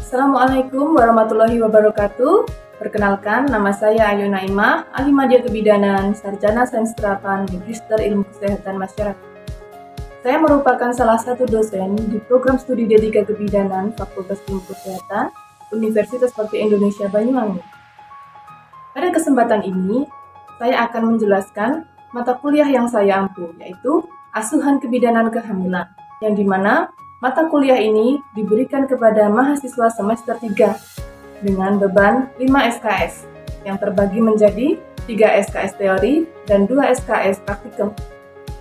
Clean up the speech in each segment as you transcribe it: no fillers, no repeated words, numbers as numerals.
Assalamualaikum warahmatullahi wabarakatuh. Perkenalkan, nama saya Ayu Naimah, ahli media kebidanan, sarjana sains terapan, Magister Ilmu Kesehatan Masyarakat. Saya merupakan salah satu dosen di program studi D3 Kebidanan Fakultas Ilmu Kesehatan, Universitas Bakti Indonesia Banyuwangi. Pada kesempatan ini, saya akan menjelaskan mata kuliah yang saya ampu, yaitu Asuhan Kebidanan Kehamilan, yang dimana mata kuliah ini diberikan kepada mahasiswa semester 3 dengan beban 5 SKS yang terbagi menjadi 3 SKS teori dan 2 SKS praktikum.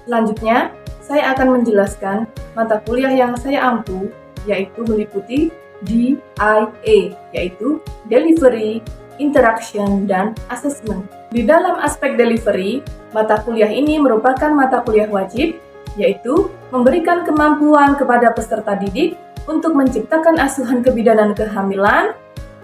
Selanjutnya, saya akan menjelaskan mata kuliah yang saya ampu, yaitu meliputi DIA, yaitu Delivery, Interaction, dan Assessment. Di dalam aspek delivery, mata kuliah ini merupakan mata kuliah wajib, yaitu memberikan kemampuan kepada peserta didik untuk menciptakan asuhan kebidanan kehamilan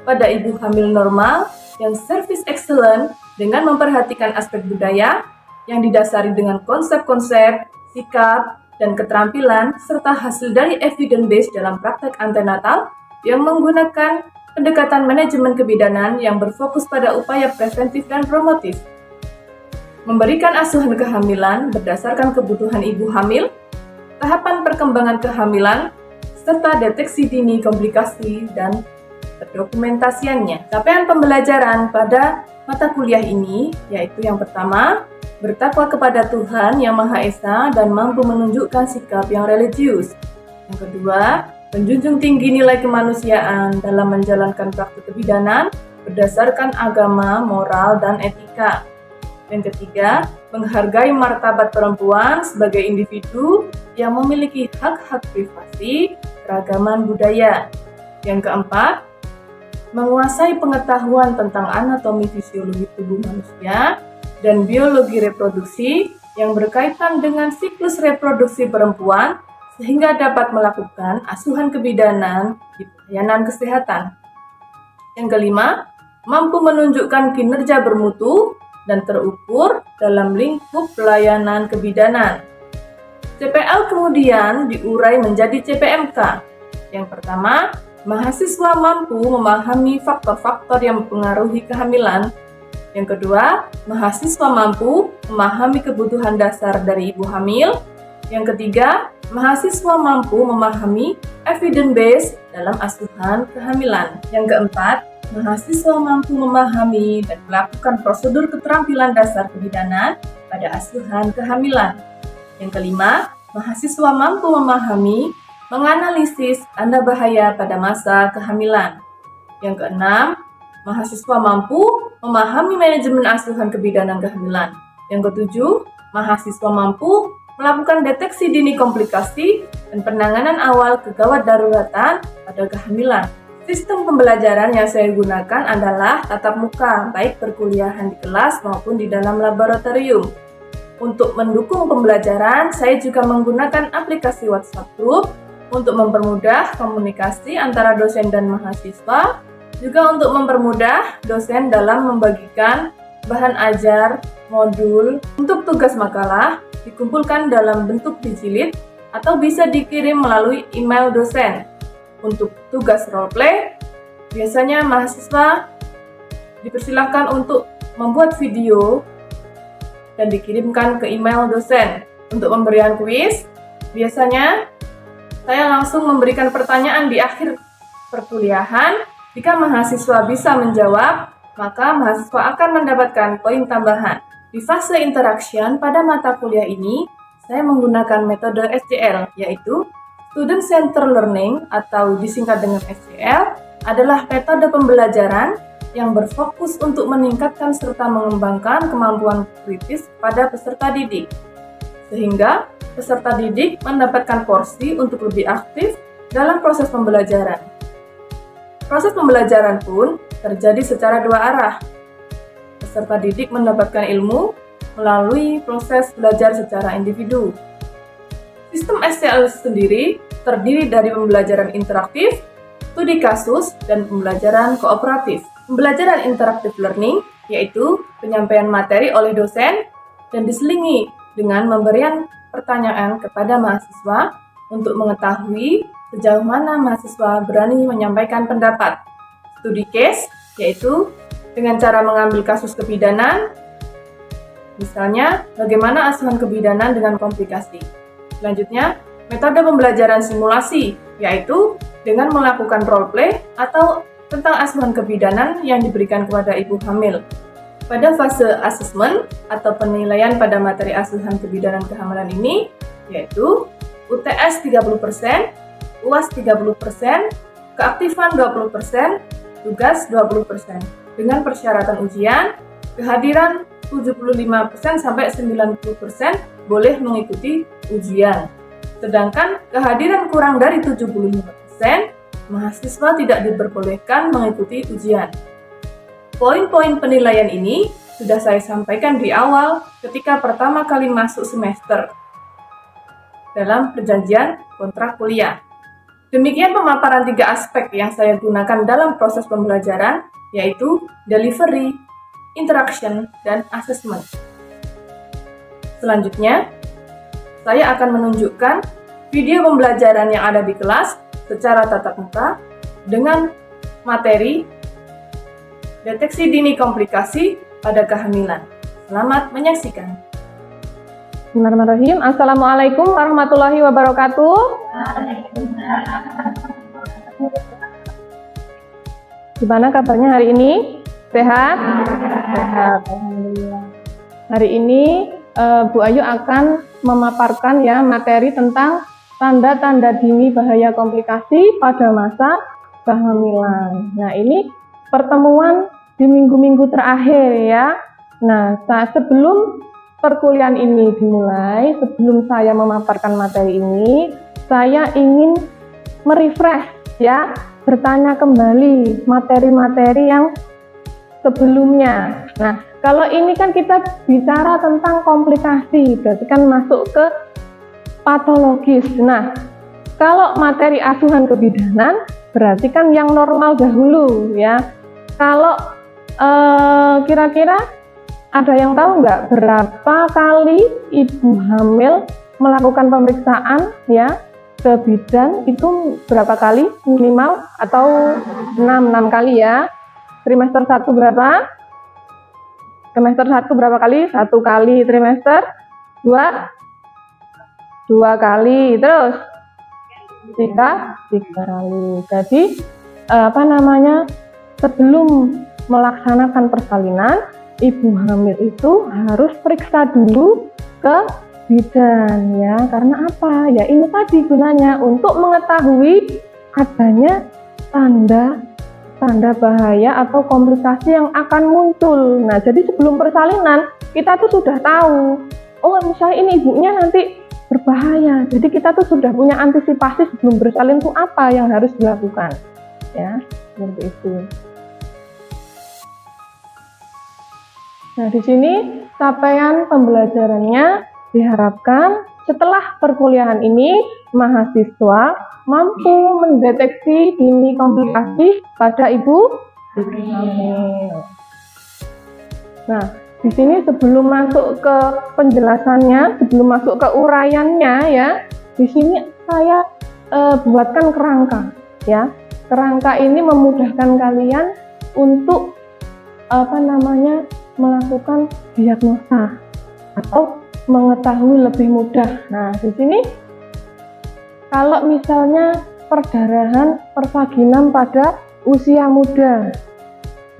pada ibu hamil normal yang service excellent dengan memperhatikan aspek budaya yang didasari dengan konsep-konsep, sikap, dan keterampilan serta hasil dari evidence base dalam praktek antenatal yang menggunakan pendekatan manajemen kebidanan yang berfokus pada upaya preventif dan promotif. Memberikan asuhan kehamilan berdasarkan kebutuhan ibu hamil, tahapan perkembangan kehamilan, serta deteksi dini komplikasi dan pendokumentasiannya. Capaian pembelajaran pada mata kuliah ini yaitu yang pertama, bertakwa kepada Tuhan Yang Maha Esa dan mampu menunjukkan sikap yang religius. Yang kedua, menjunjung tinggi nilai kemanusiaan dalam menjalankan praktik kebidanan berdasarkan agama, moral, dan etika. Yang ketiga, menghargai martabat perempuan sebagai individu yang memiliki hak-hak privasi, keragaman budaya. Yang keempat, menguasai pengetahuan tentang anatomi fisiologi tubuh manusia dan biologi reproduksi yang berkaitan dengan siklus reproduksi perempuan sehingga dapat melakukan asuhan kebidanan di pelayanan kesehatan. Yang kelima, mampu menunjukkan kinerja bermutu dan terukur dalam lingkup pelayanan kebidanan. CPL kemudian diurai menjadi CPMK. Yang pertama, mahasiswa mampu memahami faktor-faktor yang mempengaruhi kehamilan. Yang kedua, mahasiswa mampu memahami kebutuhan dasar dari ibu hamil. Yang ketiga, mahasiswa mampu memahami evidence base dalam asuhan kehamilan. Yang keempat, mahasiswa mampu memahami dan melakukan prosedur keterampilan dasar kebidanan pada asuhan kehamilan. Yang kelima, mahasiswa mampu memahami, menganalisis tanda bahaya pada masa kehamilan. Yang keenam, mahasiswa mampu memahami manajemen asuhan kebidanan kehamilan. Yang ketujuh, mahasiswa mampu melakukan deteksi dini komplikasi dan penanganan awal kegawat daruratan pada kehamilan. Sistem pembelajaran yang saya gunakan adalah tatap muka, baik perkuliahan di kelas maupun di dalam laboratorium. Untuk mendukung pembelajaran, saya juga menggunakan aplikasi WhatsApp Group untuk mempermudah komunikasi antara dosen dan mahasiswa, juga untuk mempermudah dosen dalam membagikan bahan ajar, modul. Untuk tugas makalah, dikumpulkan dalam bentuk dijilid atau bisa dikirim melalui email dosen. Untuk tugas roleplay, biasanya mahasiswa dipersilahkan untuk membuat video dan dikirimkan ke email dosen. Untuk pemberian kuis, biasanya saya langsung memberikan pertanyaan di akhir perkuliahan. Jika mahasiswa bisa menjawab, maka mahasiswa akan mendapatkan poin tambahan. Di fase interaction pada mata kuliah ini, saya menggunakan metode SCL, yaitu Student Center Learning atau disingkat dengan SCL adalah metode pembelajaran yang berfokus untuk meningkatkan serta mengembangkan kemampuan kritis pada peserta didik, sehingga peserta didik mendapatkan porsi untuk lebih aktif dalam proses pembelajaran. Proses pembelajaran pun terjadi secara dua arah. Peserta didik mendapatkan ilmu melalui proses belajar secara individu. Sistem SCL sendiri terdiri dari pembelajaran interaktif, studi kasus, dan pembelajaran kooperatif. Pembelajaran interaktif learning yaitu penyampaian materi oleh dosen dan diselingi dengan pemberian pertanyaan kepada mahasiswa untuk mengetahui sejauh mana mahasiswa berani menyampaikan pendapat. Studi case, yaitu dengan cara mengambil kasus kebidanan, misalnya bagaimana asuhan kebidanan dengan komplikasi. Selanjutnya, metode pembelajaran simulasi, yaitu dengan melakukan role play atau tentang asuhan kebidanan yang diberikan kepada ibu hamil. Pada fase asesmen atau penilaian pada materi asuhan kebidanan kehamilan ini, yaitu UTS 30%, UAS 30%, keaktifan 20%, tugas 20%. Dengan persyaratan ujian, kehadiran 75% sampai 90% boleh mengikuti ujian. Sedangkan kehadiran kurang dari 75%, mahasiswa tidak diperbolehkan mengikuti ujian. Poin-poin penilaian ini sudah saya sampaikan di awal ketika pertama kali masuk semester dalam perjanjian kontrak kuliah. Demikian pemaparan 3 aspek yang saya gunakan dalam proses pembelajaran, yaitu delivery, interaction, dan assessment. Selanjutnya, saya akan menunjukkan video pembelajaran yang ada di kelas secara tatap muka dengan materi deteksi dini komplikasi pada kehamilan. Selamat menyaksikan. Bismillahirrahmanirrahim. Assalamualaikum warahmatullahi wabarakatuh. Gimana kabarnya hari ini? Sehat? Sehat. Alhamdulillah. Hari ini Bu Ayu akan memaparkan ya materi tentang tanda-tanda dini bahaya komplikasi pada masa kehamilan. Nah, ini pertemuan di minggu-minggu terakhir ya. Nah, sebelum perkuliahan ini dimulai, sebelum saya memaparkan materi ini, saya ingin merefresh ya, bertanya kembali materi-materi yang sebelumnya. Nah, kalau ini kan kita bicara tentang komplikasi, berarti kan masuk ke patologis. Nah, kalau materi asuhan kebidanan, berarti kan yang normal dahulu ya. Kalau kira-kira ada yang tahu nggak berapa kali ibu hamil melakukan pemeriksaan ya ke bidan, itu berapa kali minimal, atau 6 kali ya. Trimester 1 berapa? Trimester 1 berapa kali? 1 kali. Trimester 2 kali. Terus 3 kali. Jadi sebelum melaksanakan persalinan, ibu hamil itu harus periksa dulu ke bidan ya. Karena apa? Ya ini tadi gunanya untuk mengetahui adanya tanda bahaya atau komplikasi yang akan muncul. Nah, jadi sebelum persalinan kita tuh sudah tahu, oh misalnya ini ibunya nanti berbahaya. Jadi kita tuh sudah punya antisipasi sebelum bersalin tuh apa yang harus dilakukan. Ya, seperti itu. Nah, di sini capaian pembelajarannya diharapkan setelah perkuliahan ini mahasiswa mampu mendeteksi dini komplikasi pada ibu hamil. Nah, di sini sebelum masuk ke penjelasannya, sebelum masuk ke uraiannya ya, di sini saya buatkan kerangka ya. Kerangka ini memudahkan kalian untuk melakukan diagnosa atau mengetahui lebih mudah. Nah, di sini kalau misalnya perdarahan pervaginam pada usia muda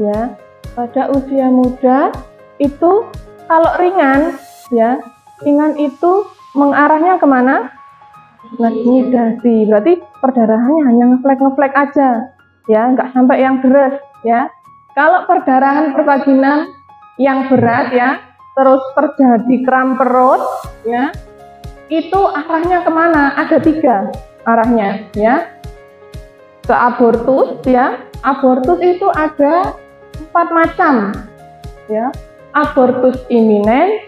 ya, pada usia muda itu kalau ringan ya, ringan itu mengarahnya kemana? Nidasi. Berarti perdarahannya hanya ngeflek aja ya, nggak sampai yang deras ya. Kalau perdarahan pervaginam yang berat ya, terus terjadi kram perut ya, itu arahnya kemana? Ada 3 arahnya ya, ke abortus ya. Abortus itu ada 4 macam ya, abortus imminent,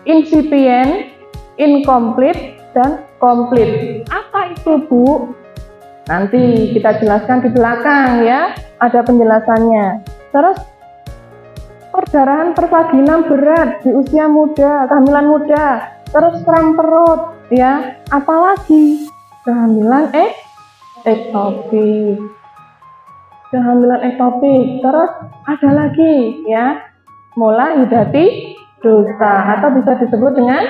incipient, incomplete, dan komplit. Apa itu Bu? Nanti kita jelaskan di belakang ya, ada penjelasannya. Terus perdarahan pervaginam berat di usia muda, kehamilan muda, terus kram perut ya, apalagi kehamilan ektopik. Kehamilan ektopik. Terus ada lagi ya, mola hidatidota atau bisa disebut dengan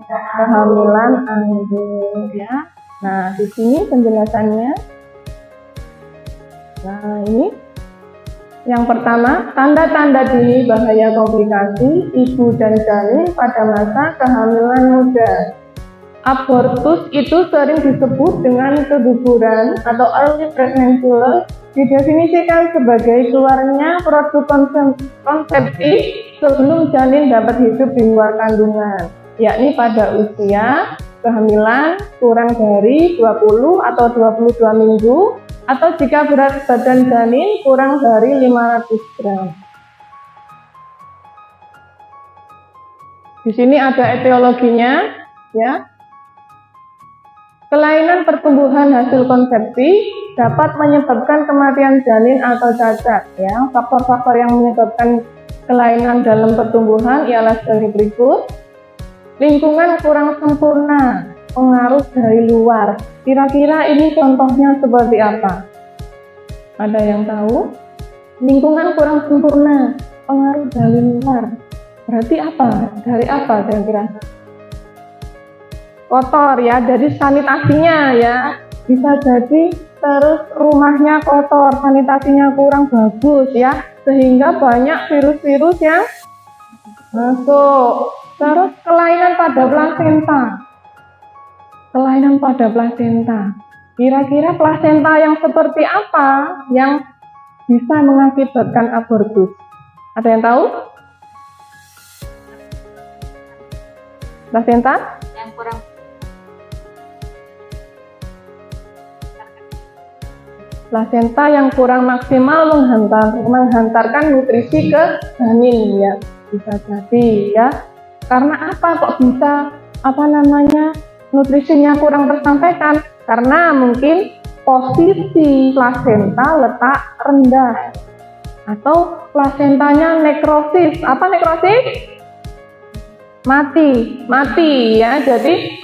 kehamilan anggur ya. Nah, di sini penjelasannya. Nah, ini yang pertama, tanda-tanda dini bahaya komplikasi ibu dan janin pada masa kehamilan muda. Abortus itu sering disebut dengan keguguran atau early pregnancy loss, didefinisikan sebagai keluarnya produk konsepsi sebelum janin dapat hidup di luar kandungan, yakni pada usia kehamilan kurang dari 20 atau 22 minggu atau jika berat badan janin kurang dari 500 gram. Di sini ada etiologinya ya. Kelainan pertumbuhan hasil konsepsi dapat menyebabkan kematian janin atau cacat ya. Faktor-faktor yang menyebabkan kelainan dalam pertumbuhan ialah sebagai berikut. Lingkungan kurang sempurna, pengaruh dari luar. Kira-kira ini contohnya seperti apa? Ada yang tahu? Lingkungan kurang sempurna, pengaruh dari luar. Berarti apa? Dari apa kira-kira? Kotor ya, dari sanitasinya ya. Bisa jadi terus rumahnya kotor, sanitasinya kurang bagus ya, sehingga banyak virus-virus yang masuk. Terus kelainan pada plasenta. Kelainan pada plasenta. Kira-kira plasenta yang seperti apa yang bisa mengakibatkan abortus? Ada yang tahu? Plasenta? Yang kurang Plasenta yang kurang maksimal menghantarkan nutrisi ke janin ya, bisa jadi ya. Karena apa kok bisa nutrisinya kurang tersampaikan? Karena mungkin posisi plasenta letak rendah atau plasentanya nekrosis. Apa nekrosis? Mati ya. Jadi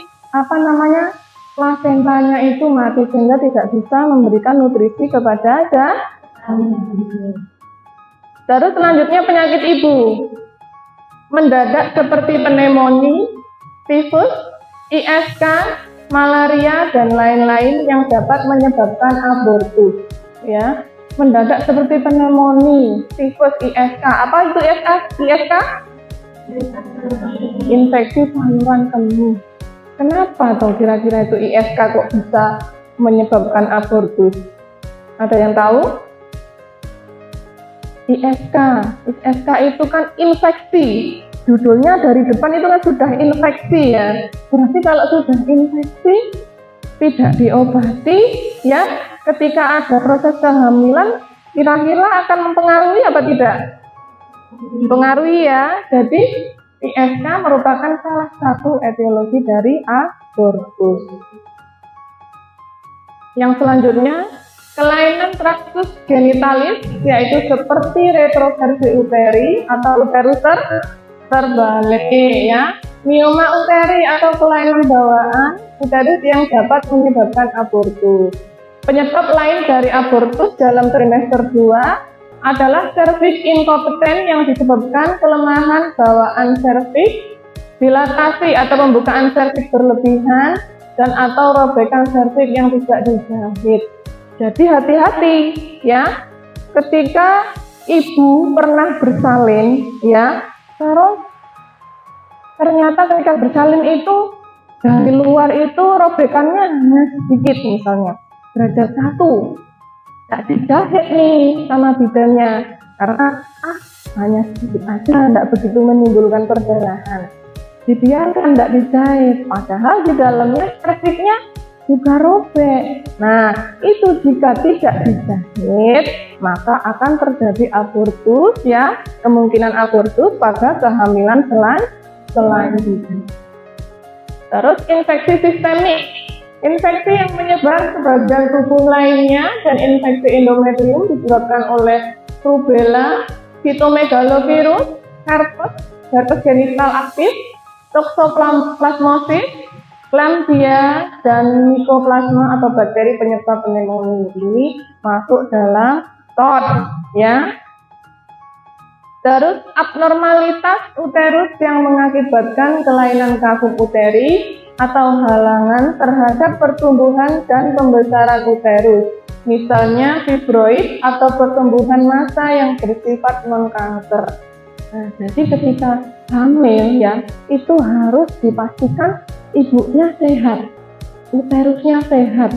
plasentanya itu mati sehingga tidak bisa memberikan nutrisi kepada janin. Terus selanjutnya penyakit ibu. Mendadak seperti pneumonia, tifus, ISK, malaria dan lain-lain yang dapat menyebabkan abortus. Ya, mendadak seperti pneumonia, tifus, ISK. Apa itu ISK? Infeksi saluran kemih. Kenapa toh kira-kira itu ISK kok bisa menyebabkan abortus? Ada yang tahu? ISK itu kan infeksi. Judulnya dari depan itu kan sudah infeksi ya. Berarti kalau sudah infeksi tidak diobati ya, ketika ada proses kehamilan kira-kira akan mempengaruhi apa tidak? Mempengaruhi ya. Jadi ISK merupakan salah satu etiologi dari abortus. Yang selanjutnya, kelainan traktus genitalis, yaitu seperti retroversi uteri atau uterus terbalik ya, mioma uteri atau kelainan bawaan uterus yang dapat menyebabkan abortus. Penyebab lain dari abortus dalam trimester 2 adalah serviks inkompeten yang disebabkan kelemahan bawaan serviks, dilatasi atau pembukaan serviks berlebihan, dan atau robekan serviks yang tidak dijahit. Jadi hati-hati ya, ketika ibu pernah bersalin ya, terus ternyata ketika bersalin itu dari luar itu robekannya hanya sedikit, misalnya derajat 1, tak dijahit nih sama bidannya karena hanya sedikit aja, tidak begitu menimbulkan perdarahan, dibiarkan tidak dijahit, padahal di dalamnya serviksnya juga robek. Nah, itu jika tidak dijahit maka akan terjadi abortus ya, kemungkinan abortus pada kehamilan selanjutnya. Terus infeksi sistemik, infeksi yang menyebar ke bagian tubuh lainnya, dan infeksi endometrium disebabkan oleh rubella, cytomegalovirus, herpes genital aktif, toxoplasmosis, Chlamydia dan Mycoplasma atau bakteri penyebab pneumonia ini masuk dalam TOD ya. Terus abnormalitas uterus yang mengakibatkan kelainan kafum uteri atau halangan terhadap pertumbuhan dan pembesaran uterus, misalnya fibroid atau pertumbuhan massa yang bersifat non-kanker. Nah, jadi ketika hamil ya, itu harus dipastikan ibunya sehat, uterusnya sehat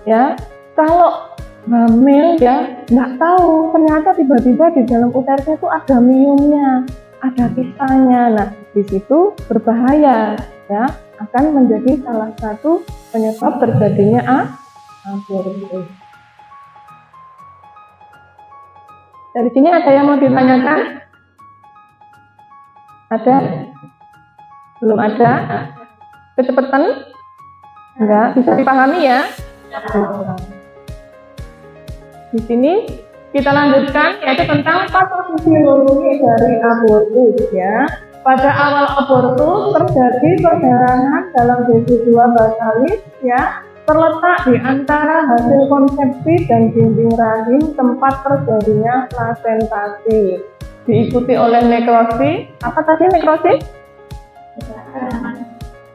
ya. Kalau hamil ya nggak tahu, ternyata tiba-tiba di dalam uterusnya itu ada miumnya, ada kistanya. Nah, di situ berbahaya ya, akan menjadi salah satu penyebab terjadinya abortus. Dari sini ada yang mau ditanyakan? Ada? Belum ada? Kecepatan? Enggak, bisa dipahami ya? Di sini kita lanjutkan yaitu tentang patofisiologi dari abortus ya. Pada awal abortus terjadi perdarahan dalam desidua basalis ya, terletak di antara hasil konsepsi dan dinding rahim tempat terjadinya plasentasi. Diikuti oleh nekrosis. Apa tadi nekrosis?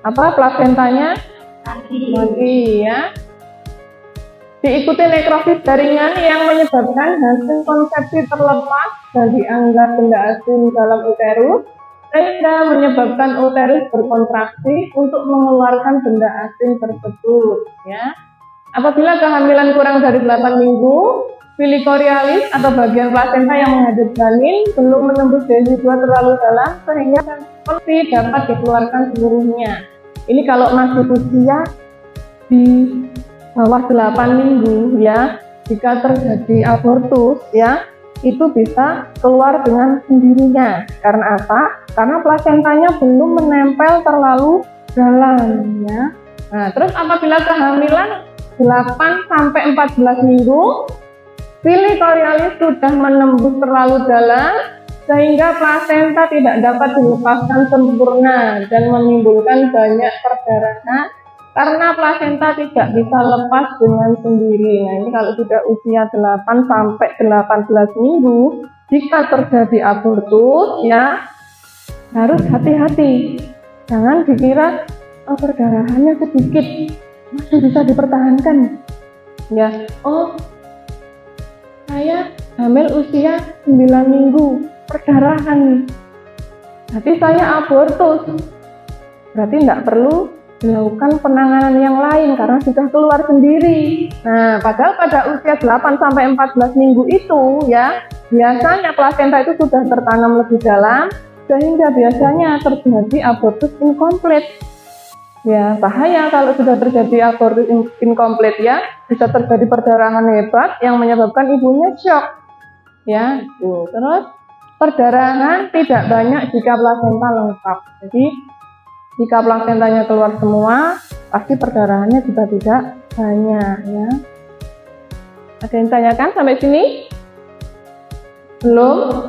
Apa plasentanya? Mati ya. Diikuti nekrosis jaringan yang menyebabkan hasil konsepsi terlepas dan dianggap benda asing dalam uterus, sehingga menyebabkan uterus berkontraksi untuk mengeluarkan benda asing tersebut ya. Apabila kehamilan kurang dari 8 minggu, filicorialis atau bagian plasenta yang menghadap janin belum menembus desidua terlalu dalam sehingga kontraksi dapat dikeluarkan seluruhnya. Ini kalau masih usia di bawah 8 minggu ya, jika terjadi abortus ya, itu bisa keluar dengan sendirinya. Karena apa? Karena plasentanya belum menempel terlalu dalam ya. Nah, terus apabila kehamilan 8 sampai 14 minggu, filicorialis sudah menembus terlalu dalam sehingga plasenta tidak dapat dilepaskan sempurna dan menimbulkan banyak perdarahan karena plasenta tidak bisa lepas dengan sendiri. Nah, ini kalau sudah usia 8 sampai 18 minggu, jika terjadi abortus ya harus hati-hati. Jangan dikira perdarahannya sedikit masih bisa dipertahankan. Ya, oh saya hamil usia 9 minggu, perdarahan. Tapi saya abortus. Berarti tidak perlu dilakukan penanganan yang lain karena sudah keluar sendiri. Nah, padahal pada usia 8 sampai 14 minggu itu ya, biasanya plasenta itu sudah tertanam lebih dalam sehingga biasanya terjadi abortus inkomplit. Ya, bahaya kalau sudah terjadi abortus inkomplit ya, bisa terjadi perdarahan hebat yang menyebabkan ibunya shock. Ya, tuh. Terus perdarahan tidak banyak jika plasenta lengkap. Jadi jika plasentanya keluar semua, pasti perdarahannya juga tidak banyak ya. Ada yang tanyakan sampai sini? Belum?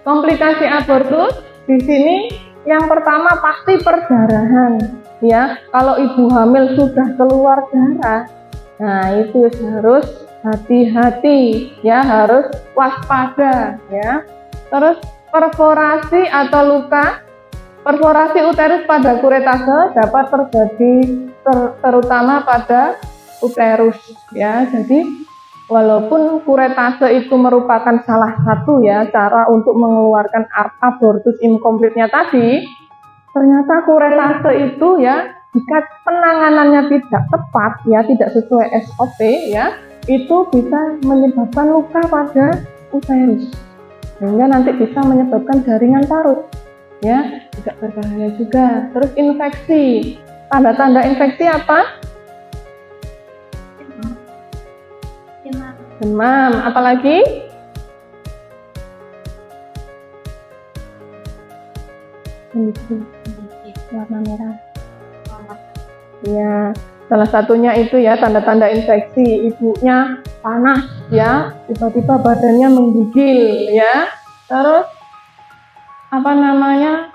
Komplikasi abortus di sini yang pertama pasti perdarahan ya. Kalau ibu hamil sudah keluar darah, nah itu harus hati-hati ya, harus waspada ya. Terus perforasi atau luka, perforasi uterus pada kuretase dapat terjadi terutama pada uterus ya. Jadi walaupun kuretase itu merupakan salah satu ya cara untuk mengeluarkan abortus inkomplitnya tadi, ternyata kuretase itu ya jika penanganannya tidak tepat ya, tidak sesuai SOP ya, itu bisa menyebabkan luka pada uterus sehingga nanti bisa menyebabkan jaringan parut ya, juga berbahaya juga. Terus infeksi, tanda-tanda infeksi apa? Demam, apalagi? Warna merah. Ya, salah satunya itu ya tanda-tanda infeksi, ibunya panas ya, tiba-tiba badannya menggigil ya. Terus apa namanya?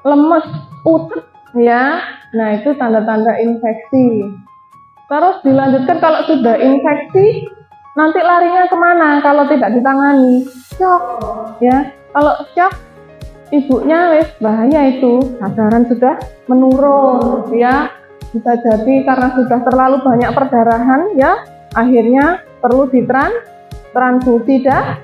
Lemes, utek ya. Nah, itu tanda-tanda infeksi. Terus dilanjutkan kalau sudah infeksi, nanti larinya kemana kalau tidak ditangani? Shock, ya. Kalau shock, ibunya wis bahaya itu, kesadaran sudah menurun, ya. Bisa jadi karena sudah terlalu banyak perdarahan, ya. Akhirnya perlu transfusi darah.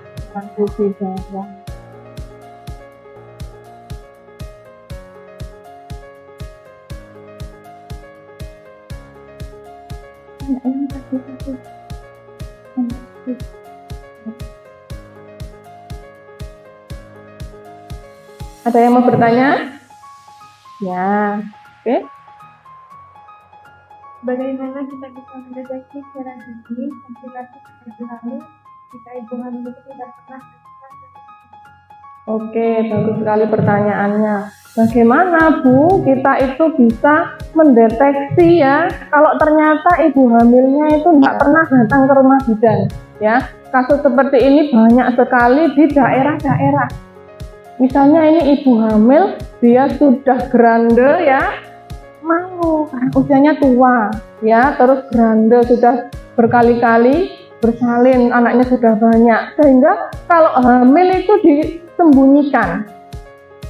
Ada yang mau bertanya? Ya, oke. Bagaimana kita bisa mendeteksi secara dini komplikasi ibu hamil jika ibu hamil itu tidak pernah Oke, bagus sekali pertanyaannya. Bagaimana Bu kita itu bisa mendeteksi ya kalau ternyata ibu hamilnya itu nggak pernah datang ke rumah bidan ya. Kasus seperti ini banyak sekali di daerah-daerah. Misalnya ini ibu hamil, dia sudah grande ya, malu karena usianya tua ya, terus grande sudah berkali-kali bersalin, anaknya sudah banyak, sehingga kalau hamil itu disembunyikan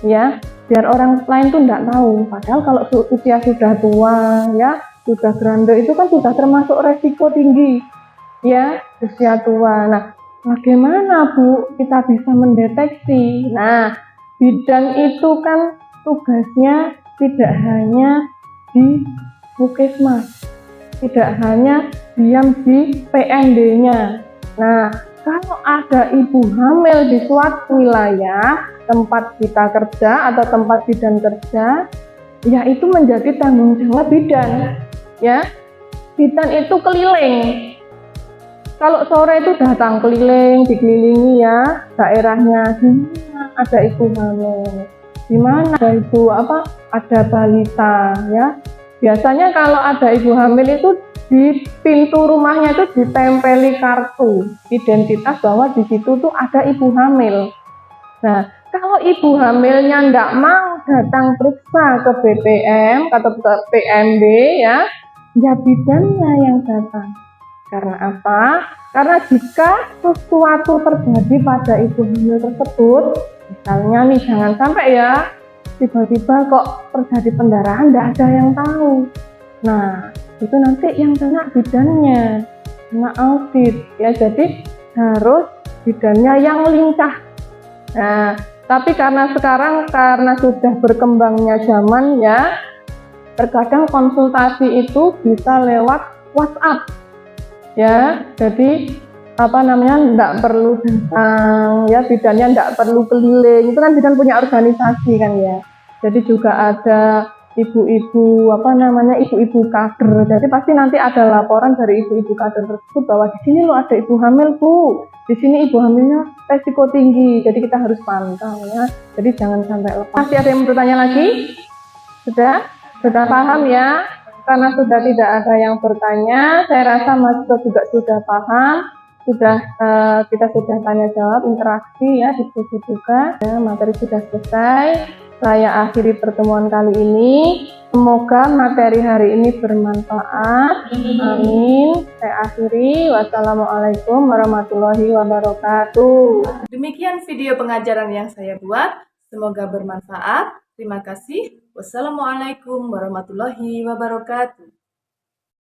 ya, biar orang lain tuh tidak tahu. Padahal kalau usia sudah tua ya, sudah grande itu kan sudah termasuk resiko tinggi ya, usia tua. Nah, bagaimana Bu kita bisa mendeteksi? Nah, bidan itu kan tugasnya tidak hanya di Puskesmas, tidak hanya diam di PMD-nya. Nah, kalau ada ibu hamil di suatu wilayah tempat kita kerja atau tempat bidan kerja, ya itu menjadi tanggung jawab bidan. Ya, bidan itu keliling. Kalau sore itu datang keliling, dikelilingi ya daerahnya, di mana ada ibu hamil, di mana ada ibu ada balita ya. Biasanya kalau ada ibu hamil itu di pintu rumahnya itu ditempeli kartu identitas bahwa di situ tuh ada ibu hamil. Nah, kalau ibu hamilnya nggak mau datang periksa ke BPM atau ke PMB ya bidannya yang datang. Karena apa? Karena jika sesuatu terjadi pada ibu hamil tersebut, misalnya nih jangan sampai ya tiba-tiba kok terjadi pendarahan, tidak ada yang tahu. Nah, itu nanti yang kena bidannya, kena audit ya. Jadi harus bidannya yang lincah. Nah, tapi karena sekarang karena sudah berkembangnya zaman ya, terkadang konsultasi itu bisa lewat WhatsApp. Ya, jadi enggak perlu datang ya, bidannya enggak perlu keliling, itu kan bidan punya organisasi kan ya. Jadi juga ada ibu-ibu ibu-ibu kader, jadi pasti nanti ada laporan dari ibu-ibu kader tersebut bahwa di sini loh ada ibu hamil Bu, di sini ibu hamilnya resiko tinggi, jadi kita harus pantau ya, jadi jangan sampai lepas. Masih ada yang bertanya lagi? Sudah paham ya? Karena sudah tidak ada yang bertanya, saya rasa mahasiswa juga sudah paham, kita sudah tanya jawab, interaksi ya, diskusi juga, ya, materi sudah selesai. Saya akhiri pertemuan kali ini. Semoga materi hari ini bermanfaat. Amin. Saya akhiri. Wassalamualaikum warahmatullahi wabarakatuh. Demikian video pengajaran yang saya buat. Semoga bermanfaat. Terima kasih. Wassalamualaikum warahmatullahi wabarakatuh.